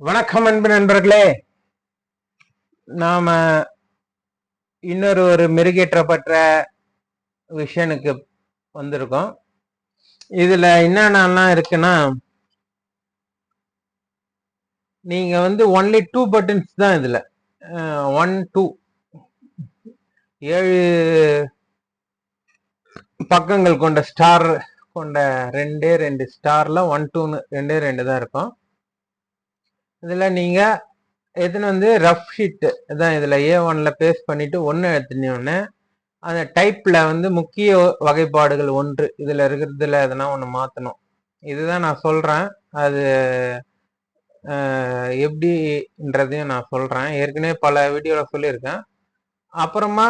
வணக்கம் அன்பு நண்பர்களே. நாம இன்னொரு மெருகேற்றப்பட்ட விஷயனுக்கு வந்திருக்கோம். இதுல என்னென்னலாம் இருக்குன்னா, நீங்க வந்து ஒன்லி 2 பட்டன்ஸ் தான் இதுல 1 2 7 பக்கங்கள் கொண்ட ஸ்டார் கொண்ட ரெண்டு ஸ்டார்ல 1 2 ரெண்டே தான் இருக்கும். இதுல நீங்க எதுன்னு வந்து ரஃப் ஷீட் தான் இதுல A1ல பேஸ்ட் பண்ணிட்டு ஒன்னு எடுத்துனோடனே அந்த டைப்ல வந்து முக்கிய வகைப்பாடுகள் 1 இதுல இருக்கிறதுல எதனா ஒண்ணு மாத்தணும். இதுதான் நான் சொல்றேன். அது எப்படின்றதையும் நான் சொல்றேன். ஏற்கனவே பல வீடியோல சொல்லியிருக்கேன். அப்புறமா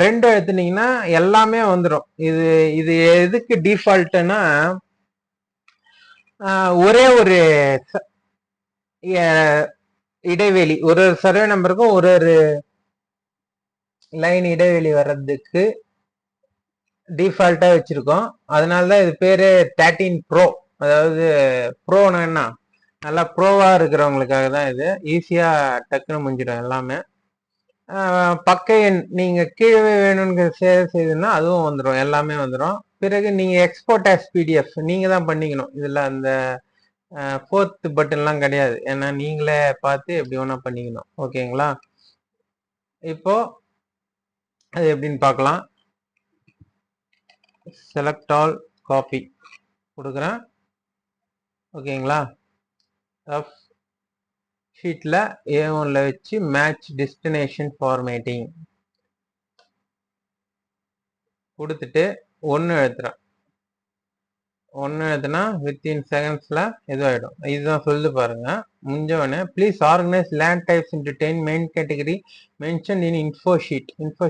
2 எடுத்துனீங்கன்னா எல்லாமே வந்துடும். இது இது எதுக்கு டிஃபால்ட்னா, ஒரே ஒரு இடைவெளி ஒரு சர்வே நம்பருக்கும் ஒரு லைன் இடைவெளி வர்றதுக்கு டிஃபால்ட்டா வச்சிருக்கோம். அதனாலதான் இது பேரு 13 ப்ரோ. அதாவது ப்ரோனா என்ன, நல்லா ப்ரோவா இருக்கிறவங்களுக்காக தான் இது. ஈஸியா டக்குன்னு முடிஞ்சிடும் எல்லாமே. பக்க எண் நீங்க கீழே வேணும்னு சேவ் செய்யுதுன்னா அதுவும் வந்துடும், எல்லாமே வந்துடும். பிறகு நீங்க எக்ஸ்போர்ட் ஆஸ் பிடிஎஃப் நீங்க தான் பண்ணிக்கணும். இதுல அந்த 4th பட்டன்லாம் கிடையாது. ஏன்னா நீங்களே பார்த்து எப்படி வேணா பண்ணிக்கணும். ஓகேங்களா? இப்போ அது எப்படின்னு பார்க்கலாம். செலக்ட் ஆல், காப்பி கொடுக்குறேன். ஓகேங்களா? ரஃப் ஷீட்ல A1ல வச்சு மேட்ச் டெஸ்டினேஷன் ஃபார்மேட்டிங் கொடுத்துட்டு ஒன்று எழுதுறேன். ஒன்று எழுதுனா வித்தின் செகண்ட்ஸ்ல இதுவாயிடும். இதுதான் சொல்லுது பாருங்க. முடிஞ்சவொடனே please organise land types into 10 main category mention in info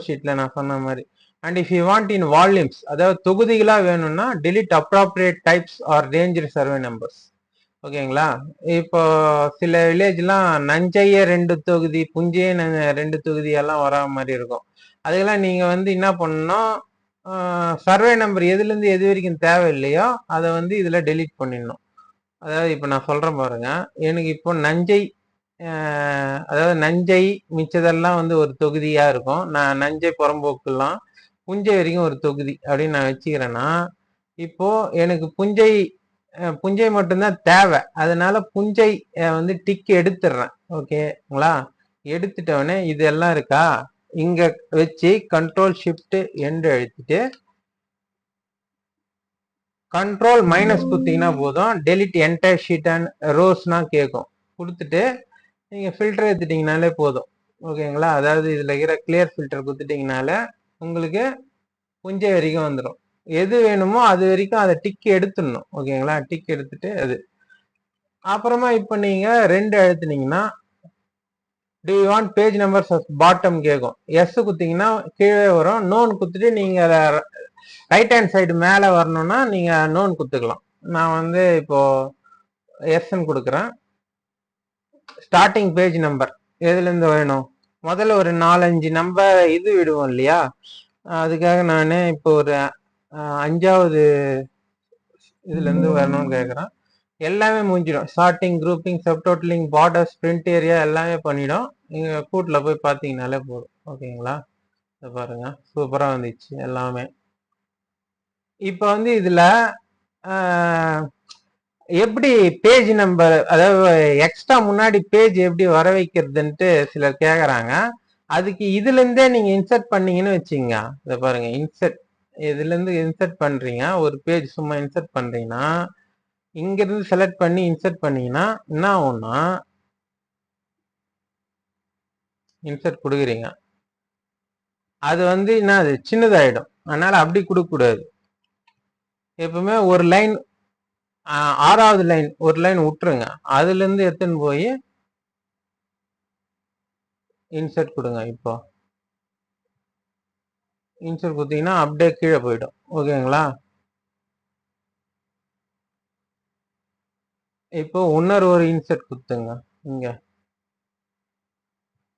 ஷீட்ல நான் சொன்ன மாதிரி. And if you want in volumes, அதாவது தொகுதிகளா வேணும்னா delete appropriate types or range survey numbers. ஓகேங்களா? இப்போ சில வில்லேஜ்லாம் நஞ்சைய 2 தொகுதி, புஞ்சைய 2 தொகுதி எல்லாம் வரா மாதிரி இருக்கும். அதுக்கெல்லாம் நீங்க வந்து என்ன பண்ணணும், சர்வே நம்பர் எதுல இருந்து எது வரைக்கும் தேவை இல்லையோ அதை வந்து இதுல டெலீட் பண்ணிடணும். அதாவது இப்ப நான் சொல்றேன் பாருங்க. எனக்கு இப்போ நஞ்சை, அதாவது நஞ்சை மிச்சதெல்லாம் வந்து ஒரு தொகுதியா இருக்கும். நான் நஞ்சை புறம்போக்குலாம் புஞ்சை வரைக்கும் ஒரு தொகுதி அப்படின்னு நான் வச்சுக்கிறேன்னா, இப்போ எனக்கு புஞ்சை மட்டும்தான் தேவை. அதனால புஞ்சை வந்து டிக் எடுத்துடுறேன். ஓகேங்களா? எடுத்துட்டவனே இதெல்லாம் இருக்கா, இங்க வச்சு கண்ட்ரோல் ஷிஃப்ட் எண்டு அழுத்திட்டு கண்ட்ரோல் மைனஸ் குத்திங்கன்னா போதும். டெலிட் என்டையர் ஷீட் அண்ட் ரோஸ்னா கேட்கும். கொடுத்துட்டு நீங்க ஃபில்டர் எடுத்துட்டீங்கனாலே போதும். ஓகேங்களா? அதாவது இதுல இருக்கிற கிளியர் ஃபில்டர் கொடுத்துட்டீங்கனால உங்களுக்கு புஞ்சை வரைக்கும் வந்துடும். எது வேணுமோ அது வரைக்கும் அதை டிக் எடுத்துடணும். ஓகேங்களா? டிக் எடுத்துட்டு அது அப்புறமா இப்ப நீங்க 2 அழுத்துனீங்கன்னா do you want page numbers bottom கேட்கும். எஸ் குத்திங்கன்னா கீழே வரும். நோன் குத்துட்டு நீங்க ரைட் ஹேண்ட் சைடு மேல வரணும்னா நீங்க நோன் குத்துக்கலாம். நான் வந்து இப்போ எஸ்ன்னு கொடுக்குறேன். ஸ்டார்டிங் பேஜ் நம்பர் எதுல இருந்து வேணும், முதல்ல ஒரு 4-5 நம்பர் இது விடுவோம் இல்லையா, அதுக்காக நான் இப்போ ஒரு 5வது இதுல இருந்து வரணும்னு கேட்குறேன். எல்லாமே முடிஞ்சிடும். Starting, grouping, subtotalling, borders, print area எல்லாமே பண்ணிடும். நீங்க கூட்டுல போய் பார்த்தீங்கனாலே போதும். ஓகேங்களா? பாருங்க, சூப்பரா வந்துச்சு எல்லாமே. இப்ப வந்து இதுல எப்படி பேஜ் நம்பர், அதாவது எக்ஸ்ட்ரா முன்னாடி பேஜ் எப்படி வர வைக்கிறதுன்ட்டு சிலர் கேக்குறாங்க. அதுக்கு இதுல இருந்தே நீங்க இன்சர்ட் பண்ணீங்கன்னு வச்சுங்க. இத பாருங்க, இன்சர்ட் இதுல இருந்து இன்சர்ட் பண்றீங்க. ஒரு பேஜ் சும்மா இன்சர்ட் பண்றீங்கன்னா இங்க இருந்து செலக்ட் பண்ணி இன்சர்ட் பண்ணீங்கன்னா என்ன ஆகும்னா, இன்சர்ட் கொடுக்குறீங்க, அது வந்து என்ன, அது சின்னதாயிடும். அதனால அப்படி கொடுக்க கூடாது. எப்பவுமே ஒரு லைன், 6வது லைன் ஒரு லைன் விட்டுருங்க. அதுல இருந்து எடுத்துன்னு போய் இன்சர்ட் கொடுங்க. இப்போ இன்சர்ட் கொடுத்தீங்கன்னா அப்படியே கீழே போயிடும். ஓகேங்களா? இப்போ இன்னொரு இன்சர்ட் கொடுத்துங்க. இங்க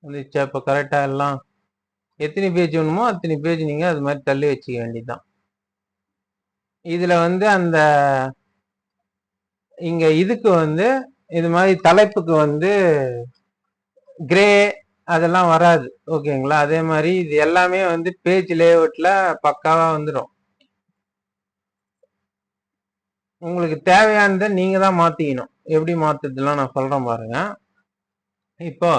வந்துச்சா? இப்போ கரெக்டா எல்லாம் எத்தனை பேஜ் வேணுமோ அத்தனை பேஜ் நீங்க அது மாதிரி தள்ளி வச்சுக்க வேண்டியதுதான். இதுல வந்து அந்த இங்க இதுக்கு வந்து இது மாதிரி தலைப்புக்கு வந்து கிரே அதெல்லாம் வராது. ஓகேங்களா? அதே மாதிரி இது எல்லாமே வந்து பேஜ் லேஅவுட்ல பக்காவா வந்துடும். உங்களுக்கு தேவையானதை நீங்க தான் மாத்திக்கணும். எப்படி மாத்துறதுலாம் நான் சொல்றேன் பாருங்க. இப்போ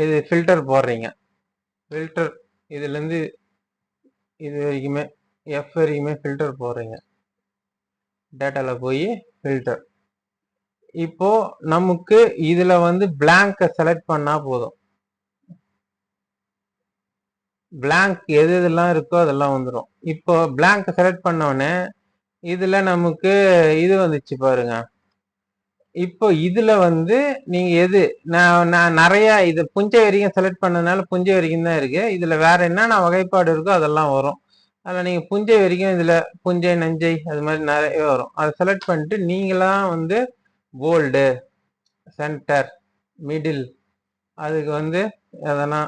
இது ஃபில்டர் போடுறீங்க. ஃபில்டர் இதுல இருந்து இது வரைக்குமே எஃப் வரைக்குமே ஃபில்டர் போடுறீங்க. டேட்டால போய் ஃபில்டர். இப்போ நமக்கு இதுல வந்து பிளாங்க செலக்ட் பண்ணா போதும். பிளாங்க் எது எதெல்லாம் இருக்கோ அதெல்லாம் வந்துடும். இப்போ பிளாங்க் செலக்ட் பண்ணோடனே இதுல நமக்கு இது வந்துச்சு பாருங்க. இப்போ இதுல வந்து நீங்க எது நான் நிறைய இது புஞ்சை வரைக்கும் செலக்ட் பண்ணதுனால புஞ்சை வரைக்கும் தான் இருக்கு. இதுல வேற என்னென்ன வகைப்பாடு இருக்கோ அதெல்லாம் வரும். அதில் நீங்க புஞ்சை வரைக்கும் இதுல புஞ்சை நஞ்சை அது மாதிரி நிறைய வரும். அதை செலக்ட் பண்ணிட்டு நீங்களாம் வந்து போல்டு சென்டர் மிடில் அதுக்கு வந்து எதனா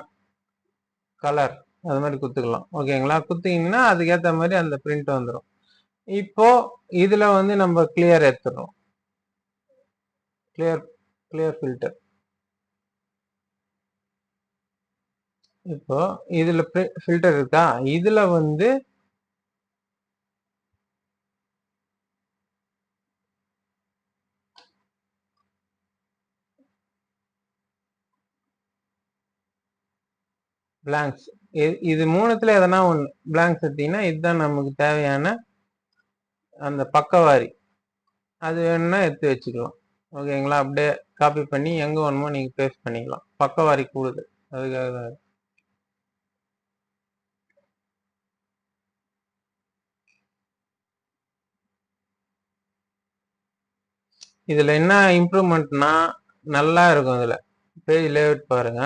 கலர் அது மாதிரி குத்துக்கலாம். ஓகேங்களா? குத்திங்கன்னா அதுக்கேற்ற மாதிரி அந்த பிரிண்ட் வந்துடும். இப்போ இதுல வந்து நம்ம கிளியர் எடுத்துடுறோம். Clear filter. இப்போ இதுல ஃபில்டர் இருக்கா? இதுல வந்து பிளாங்க்ஸ் இது மூணுத்துல எதனா ஒன்று பிளாங்க்ஸ் எடுத்தீங்கன்னா இதுதான் நமக்கு தேவையான அந்த பக்கவாரி. அது வேணும்னா எடுத்து வச்சுக்கலாம். ஓகேங்களா? அப்படியே காப்பி பண்ணி எங்க வேணுமோ நீங்க பேஸ்ட் பண்ணிக்கலாம். பக்கவாரி கூடுதல் அதுக்காக தான். இதுல என்ன இம்ப்ரூவ்மெண்ட்னா நல்லா இருக்கும். இதுல பேஜ் லேஅவுட் பாருங்க.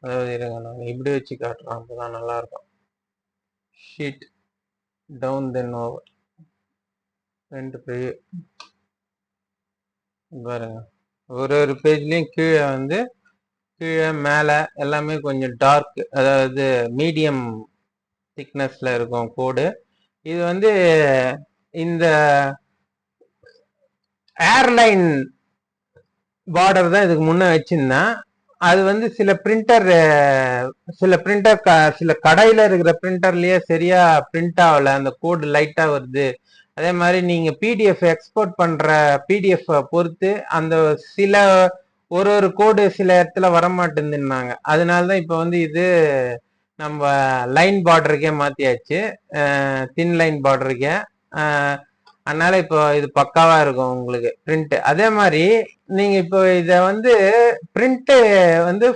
அதாவது இருங்க நான் இப்படி வச்சு காட்டுறேன். அப்பதான் நல்லா இருக்கும். Sheet down then over 2 page பாருங்க. ஒரு பேஜ்லயும் கீழே வந்து கீழே மேலே எல்லாமே கொஞ்சம் டார்க், அதாவது மீடியம் திக்னஸ்ல இருக்கும் கோடு. இது வந்து இந்த ஏர்லைன் பார்டர் தான் இதுக்கு முன்ன வச்சிருந்தேன். அது வந்து சில பிரிண்டர் சில கடையில இருக்கிற பிரிண்டர்லயே சரியா பிரிண்ட் ஆகல, அந்த கோடு லைட்டா வருது. அதே மாதிரி நீங்க பிடிஎஃப் எக்ஸ்போர்ட் பண்ற பிடிஎஃப் பொறுத்து அந்த சில ஒரு கோடு சில இடத்துல வரமாட்டேங்குதுன்னாங்க. அதனாலதான் இப்ப வந்து இது நம்ம லைன் பார்டருக்கே மாத்தியாச்சு, தின் லைன் பார்டருக்கே. அதனால இப்போ இது பக்காவா இருக்கும் உங்களுக்கு பிரிண்ட். அதே மாதிரி நீங்க இப்போ இத வந்து பிரிண்ட் வந்து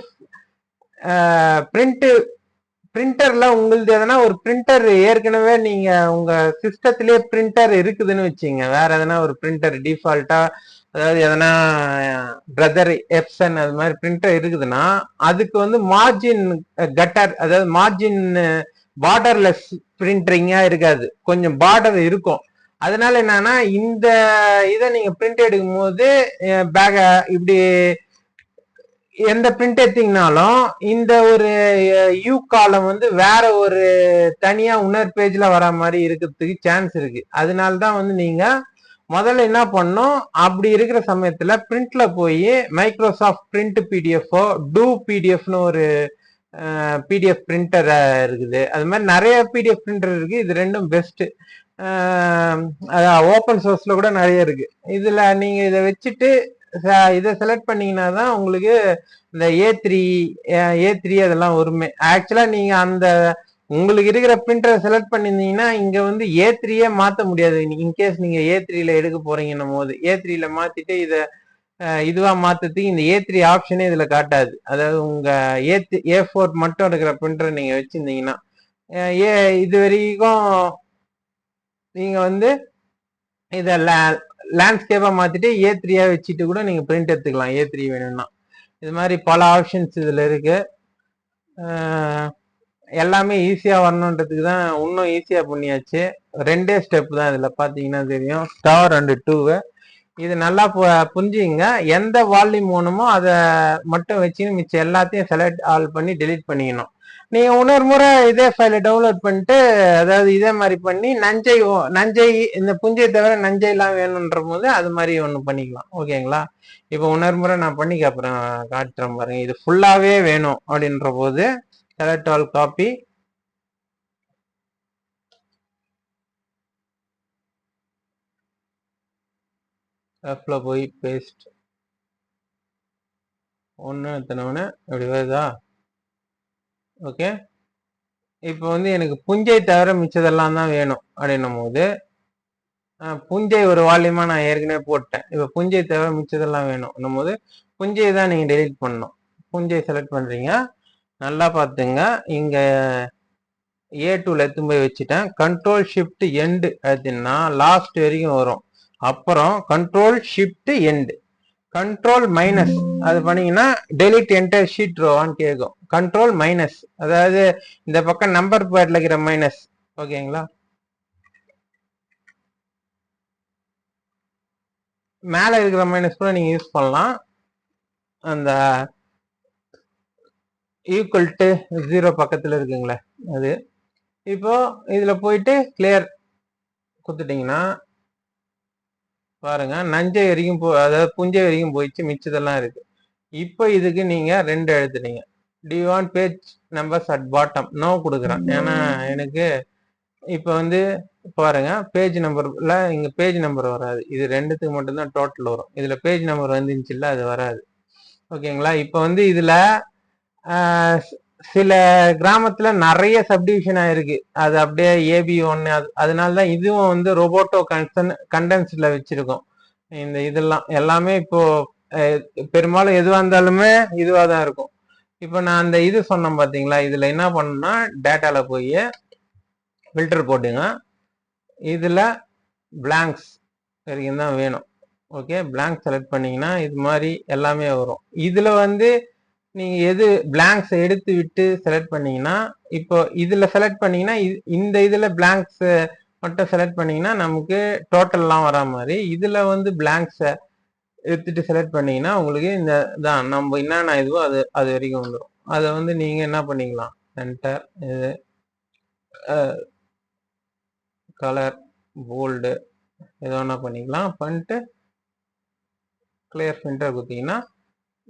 பிரிண்டர்ல உங்களுக்கு எதனா ஒரு பிரிண்டர் ஏற்கனவே நீங்க உங்க சிஸ்டத்திலேயே பிரிண்டர் இருக்குதுன்னு வச்சுங்க, வேற எதனா ஒரு பிரிண்டர் டிஃபால்ட்டா, அதாவது எதனா பிரதர் எப்சன் அது மாதிரி பிரிண்டர் இருக்குதுன்னா அதுக்கு வந்து மார்ஜின் கட்டர், அதாவது மார்ஜின் பார்டர்லெஸ் பிரிண்டரிங்கா இருக்காது, கொஞ்சம் பார்டர் இருக்கும். அதனால என்னன்னா இந்த இதை நீங்க பிரிண்ட் எடுக்கும் போது பேக இப்படி எந்த பிரிண்ட் எடுத்தீங்கனாலும் இந்த ஒரு யூ காலம் வந்து வேற ஒரு தனியா இன்னொரு பேஜ்ல வர மாதிரி இருக்கிறதுக்கு சான்ஸ் இருக்கு. அதனாலதான் வந்து நீங்க முதல்ல என்ன பண்ணும், அப்படி இருக்கிற சமயத்துல பிரிண்ட்ல போய் மைக்ரோசாஃப்ட் பிரிண்ட் பிடிஎஃப் டூ பிடிஎஃப்னு ஒரு பிடிஎஃப் பிரிண்டர் இருக்குது. அது மாதிரி நிறைய பிடிஎஃப் பிரிண்டர் இருக்கு. இது ரெண்டும் பெஸ்ட். ஓப்பன் சோர்ஸ்ல கூட நிறைய இருக்கு. இதுல நீங்க இதை வச்சுட்டு இதை செலக்ட் பண்ணீங்கன்னா தான் உங்களுக்கு இந்த ஏ3 அதெல்லாம் வருமே. ஆக்சுவலா நீங்க அந்த உங்களுக்கு இருக்கிற பிரிண்டரை செலக்ட் பண்ணிருந்தீங்கன்னா இங்க வந்து ஏ3 மாத்த முடியாது. இன்கேஸ் நீங்க ஏ3ல எடுக்க போறீங்கன்னும் போது ஏ3ல மாத்திட்டு இதை இதுவா மாத்துறதுக்கு இந்த ஏ3 ஆப்ஷனே இதுல காட்டாது. அதாவது உங்க ஏ4 மட்டும் இருக்கிற பிரிண்டரை நீங்க வச்சிருந்தீங்கன்னா இது வரைக்கும் நீங்க வந்து இத லேண்ட்ஸ்கேப்பா மாத்திட்டு ஏ3 வச்சுட்டு கூட நீங்க பிரிண்ட் எடுத்துக்கலாம், ஏ3 வேணும்னா. இது மாதிரி பல ஆப்ஷன்ஸ் இதுல இருக்கு. எல்லாமே ஈஸியா வரணுன்றதுக்கு தான் இன்னும் ஈஸியா பண்ணியாச்சு. 2 ஸ்டெப் தான் இதுல பாத்தீங்கன்னா தெரியும், ஸ்டார் அண்ட் 2. இது நல்லா புரிஞ்சுங்க. எந்த வால்யூம் வேணுமோ அதை மட்டும் வச்சு மிச்சம் எல்லாத்தையும் செலக்ட் ஆல் பண்ணி டெலிட் பண்ணிக்கணும். நீங்க இன்னொரு முறை இதே ஃபைலை டவுன்லோட் பண்ணிட்டு, அதாவது இதே மாதிரி பண்ணி நஞ்சை இந்த புஞ்சை தவிர நஞ்சை எல்லாம் வேணும்ன்ற போது அது மாதிரி ஒண்ணு பண்ணிக்கலாம். ஓகேங்களா? இப்போ இன்னொரு முறை நான் பண்ணி அப்புறம் காட்டுறேன் பாருங்க. இது ஃபுல்லாவே வேணும் அப்படின்ற போது செலக்ட் ஆல் காப்பி, எஃப்ல போய் பேஸ்ட் ஒன்று எத்தனவனே இப்படி வருதா? ஓகே. இப்போ வந்து எனக்கு புஞ்சை தவிர மிச்சதெல்லாம் தான் வேணும் அப்படின்னும் போது புஞ்சை ஒரு வால்யூமா நான் ஏற்கனவே போட்டேன். இப்போ புஞ்சை தவிர மிச்சதெல்லாம் வேணும் போது புஞ்சை தான் நீங்க டெலிட் பண்ணணும். புஞ்சை செலக்ட் பண்றீங்க. நல்லா பார்த்துங்க, இங்க A2ல எடுத்து போய் வச்சுட்டேன். கண்ட்ரோல் ஷிஃப்ட் எண்டு அழுத்தினா லாஸ்ட் வரைக்கும் வரும். அப்புறம் control shift end, control minus அது பண்ணீங்கன்னா டெலிட் என்டர் ஷீட் ரோவான்னு கேட்கும். கண்ட்ரோல் மைனஸ் அதாவது இந்த பக்கம் நம்பர் பேட்ல இருக்கிற மைனஸ். ஓகேங்களா? மேல இருக்கிற மைனஸ் கூட நீங்க யூஸ் பண்ணலாம். அந்த ஈக்குவல் டு 0 பக்கத்துல இருக்குங்களே அது. இப்போ இதுல போயிட்டு கிளியர் கொடுத்துட்டீங்கன்னா பாருங்க, நஞ்சை வரைக்கும் அதாவது புஞ்சை வரைக்கும் போயிடுச்சு, மிச்சதெல்லாம் இருக்கு. இப்போ இதுக்கு நீங்க 2 எழுத்துட்டீங்க. Do want page numbers at bottom? No கொடுக்குறேன். ஏன்னா எனக்கு இப்போ வந்து பாருங்க, பேஜ் நம்பர்ல இங்க பேஜ் நம்பர் வராது. இது ரெண்டுத்துக்கு மட்டும்தான் டோட்டல் வரும். இதுல பேஜ் நம்பர் வந்துச்சு இல்ல, அது வராது. ஓகேங்களா? இப்போ வந்து இதுல சில கிராமத்துல நிறைய சப்டிவிஷன் ஆயிருக்கு. அது அப்படியே AB1 அதனாலதான் இதுவும் வந்து ரோபோட்டோ கண்டென்ஸ்ல வச்சிருக்கோம். இந்த இதெல்லாம் எல்லாமே இப்போ பெரும்பாலும் எதுவா இருந்தாலுமே இதுவா தான் இருக்கும். இப்போ நான் அந்த இது சொன்னேன் பாத்தீங்களா, இதுல என்ன பண்ணணும்னா டேட்டால போய் ஃபில்டர் போட்டுங்க. இதுல பிளாங்க்ஸ் வரைக்கும் தான் வேணும். ஓகே, பிளாங்க் செலக்ட் பண்ணீங்கன்னா இது மாதிரி எல்லாமே வரும். இதுல வந்து நீங்க எது பிளாங்க்ஸ் எடுத்து விட்டு செலக்ட் பண்ணீங்கன்னா, இப்போ இதுல செலக்ட் பண்ணீங்கன்னா இந்த இதுல பிளாங்க்ஸ் மட்டும் செலக்ட் பண்ணீங்கன்னா நமக்கு டோட்டல்லாம் வரா மாதிரி, இதுல வந்து பிளாங்க்ஸை எடுத்துட்டு செலக்ட் பண்ணீங்கன்னா உங்களுக்கு இந்த தான் நம்ம என்னென்ன இதுவோ அது அது வரைக்கும் வந்துடும். அதை வந்து நீங்க என்ன பண்ணிக்கலாம், சென்டர், இது கலர், போல்டு எது வேணா பண்ணிக்கலாம். பண்ணிட்டு கிளியர் ஃபில்டர் கொடுத்தீங்கன்னா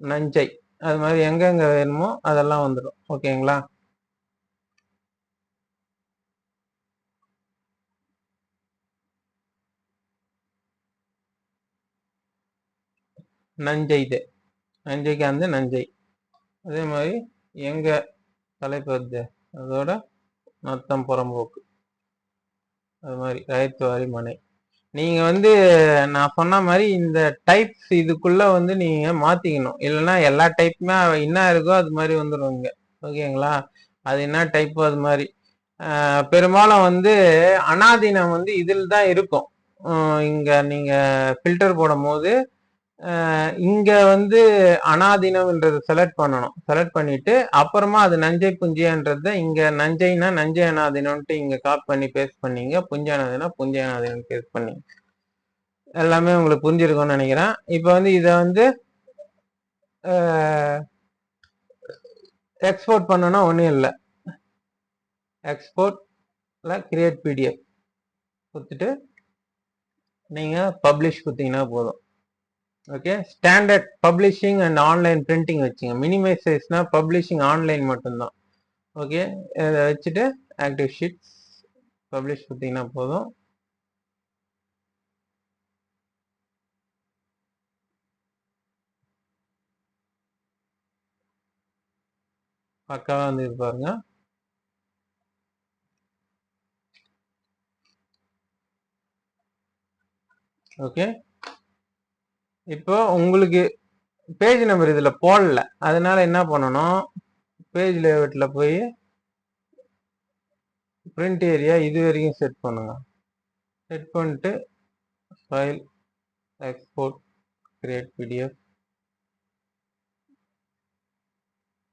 நஞ்சை அது மாதிரி எங்கெங்க வேணுமோ அதெல்லாம் வந்துடும். ஓகேங்களா? நஞ்சை இது நஞ்சைக்கு வந்து நஞ்சை. அதே மாதிரி எங்க தலைப்பு வருது அதோட நத்தம் புறம்போக்கு, அது மாதிரி ரயத்துவாரி மனை. நீங்க வந்து நான் சொன்ன மாதிரி இந்த டைப்ஸ் இதுக்குள்ள வந்து நீங்க மாத்திக்கணும். இல்லைன்னா எல்லா டைப்புமே என்ன இருக்கோ அது மாதிரி வந்துடுவீங்க. ஓகேங்களா? அது என்ன டைப்போ அது மாதிரி. பெரும்பாலும் வந்து அனாதீனம் வந்து இதில் தான் இருக்கும். இங்க நீங்க ஃபில்டர் போடும் போது இங்க வந்து அனாதீனம்ன்றது செலக்ட் பண்ணணும். செலக்ட் பண்ணிட்டு அப்புறமா அது நஞ்சை புஞ்சியன்றத இங்க நஞ்சைனா நஞ்சை அனாதீனம்ட்டு இங்க காப்பி பண்ணி பேஸ்ட் பண்ணீங்க, புஞ்சை அனாதீனா புஞ்சை அனாதீனம் பேஸ்ட் பண்ணீங்க. எல்லாமே உங்களுக்கு புரிஞ்சிருக்கும்னு நினைக்கிறேன். இப்போ வந்து இதை வந்து எக்ஸ்போர்ட் பண்ணணும்னா ஒன்றும் இல்லை, எக்ஸ்போர்ட்ல கிரியேட் பிடிஎஃப் கொடுத்துட்டு நீங்க பப்ளிஷ் கொடுத்தீங்கன்னா போதும். Okay, standard publishing and online printing வச்சுங்க. மினிமைஸ் சைஸ்னா பப்ளிஷிங் ஆன்லைன் மட்டும்தான். ஓகே, இதை வச்சுட்டு ஆக்டிவ் ஷீட்ஸ் பப்ளிஷ் கொடுத்தீங்கன்னா போதும். பக்காவா வந்து பாருங்க. ஓகே, இப்போ உங்களுக்கு பேஜ் நம்பர் இதுல போடல, அதனால என்ன பண்ணணும், பேஜ் லேஅவுட்ல போய் பிரிண்ட் ஏரியா இது வரைக்கும் செட் பண்ணுங்க. செட் பண்ணிட்டு file, export, create PDF,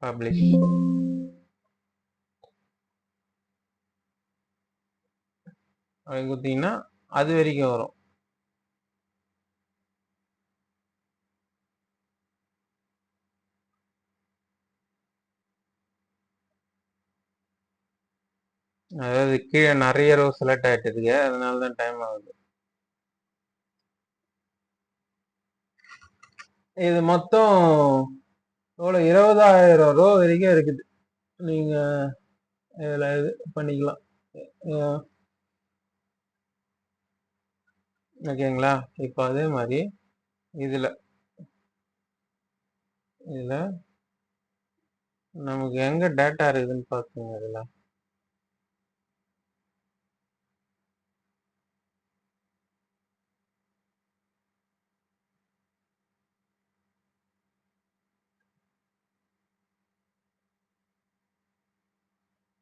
publish அப்படி கொடுத்தீங்கன்னா அது வரைக்கும் வரும். அதாவது கீழே நிறைய ரோ செலக்ட் ஆயிட்டு இருக்கு, அதனால தான் டைம் ஆகுது. இது மொத்தம் எவ்வளோ 20,000 ரோ வரைக்கும் இருக்குது. நீங்க இதுல இது பண்ணிக்கலாம். ஓகேங்களா? இப்போ அதே மாதிரி இதுல இதுல நமக்கு எங்க டேட்டா இருக்குதுன்னு பாத்துங்க. இதுல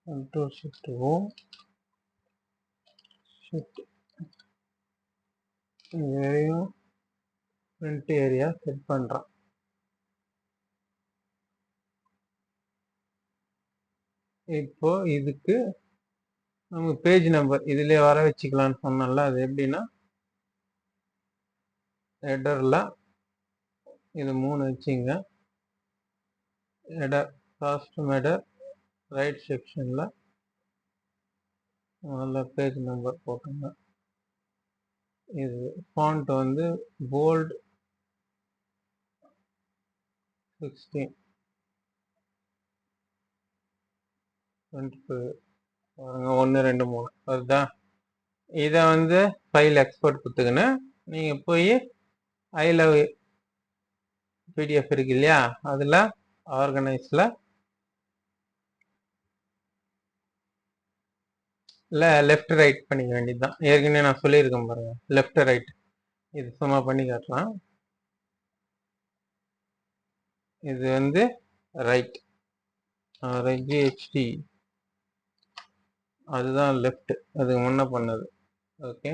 Control Shift O Shift இதையும் print ஏரியா செட் பண்றோம். இப்போ இதுக்கு நம்ம பேஜ் நம்பர் இதுலயே வர வச்சுக்கலாம்னு சொன்னோம்ல, அது எப்படின்னா ஹெடர்ல இது 3 வச்சுங்க. ஹெடர் காஸ்டியூம் ஹெடர் ரைட் செக்ஷன்ல முதல்ல பேஜ் நம்பர் போட்டுங்க. இது ஃபாண்ட் வந்து போல்ட் 16 22 பாருங்க 1 2 3 வருதா? இதை வந்து ஃபைல் எக்ஸ்போர்ட் கொடுத்துக்கின்னு நீங்க போய் ஐ லவ் பிடிஎஃப் இருக்கு இல்லையா, அதுல ஆர்கனைஸ்ல இல்ல லெஃப்ட் ரைட் பண்ணிக்க வேண்டியதுதான். ஏற்கனவே நான் சொல்லியிருக்கேன் பாருங்க, லெஃப்ட் ரைட். இது சும்மா பண்ணி காட்டலாம். இது வந்து ரைட், ஜிஹெச்டி அதுதான் லெஃப்ட், அதுக்கு முன்ன பண்ணது. ஓகே,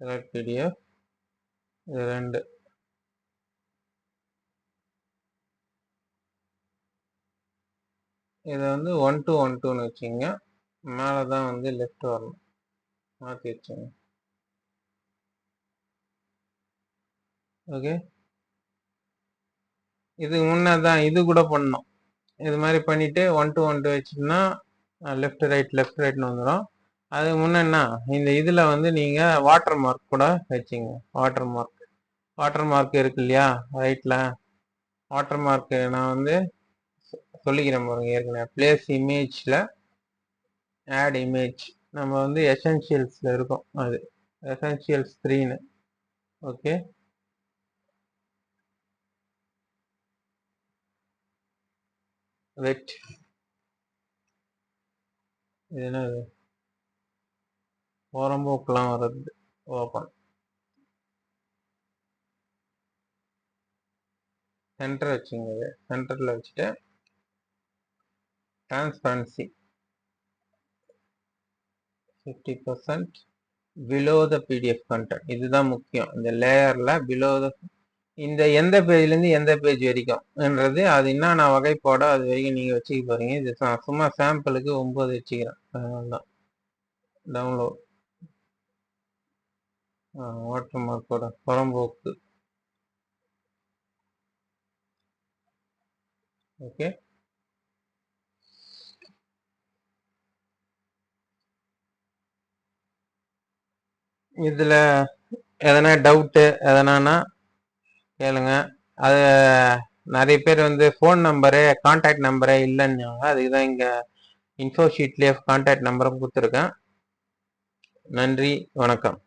செலக்ட் பிடிஎஃப் இது 2. இதை வந்து 1 to 1 2ன்னு வச்சுங்க. மேலதான் வந்து லெஃப்ட் வரணும், மாற்றி வச்சுங்க. ஓகே, இதுக்கு முன்னதான் இது கூட பண்ணோம். இது மாதிரி பண்ணிட்டு 1 to 1 2 வச்சுட்டுனா லெஃப்ட் ரைட்னு வந்துடும். அதுக்கு முன்னா இந்த இதுல வந்து நீங்க வாட்டர் மார்க் கூட வச்சுங்க. வாட்டர் மார்க் இருக்கு இல்லையா ரைட்ல, வாட்டர் மார்க் நான் வந்து சொல்லிக்கிறேன் பாருங்க. ஏற்கனவே பிளேஸ் இமேஜ்ல ஆட் இமேஜ் நம்ம வந்து எசென்ஷியல்ஸ்ல இருக்கும், அது எசென்ஷியல்ஸ் 3ன்னு. ஓகே, வெட் இது என்னது ஓரம்போக்கெல்லாம் வருது. ஓப்பன் சென்டர் வச்சுங்க. சென்டர்ல வச்சுட்டு transparency 50% below the PDF content. இதுதான் முக்கியம். இந்த லேயர்ல பிலோ த இந்த எந்த பேஜ்ல இருந்து எந்த பேஜ் வரைக்கும்ன்றது அது என்னென்ன வகைப்பாடோ அது வரைக்கும் நீங்க வச்சுக்க போறீங்க. இது சும்மா சாம்பிளுக்கு 9 வச்சுக்கிறேன். அதனாலதான் டவுன்லோட் வாட்டர் மார்க்கோட புறம்போக்கு. ஓகே, இதுல எதனா டவுட்டு எதனா கேளுங்க. அது நிறைய பேர் வந்து ஃபோன் நம்பரு கான்டாக்ட் நம்பரே இல்லைன்னு, அதுக்குதான் இங்க இன்ஃபோ ஷீட்லேயே கான்டாக்ட் நம்பரும் கொடுத்துருக்கேன். நன்றி, வணக்கம்.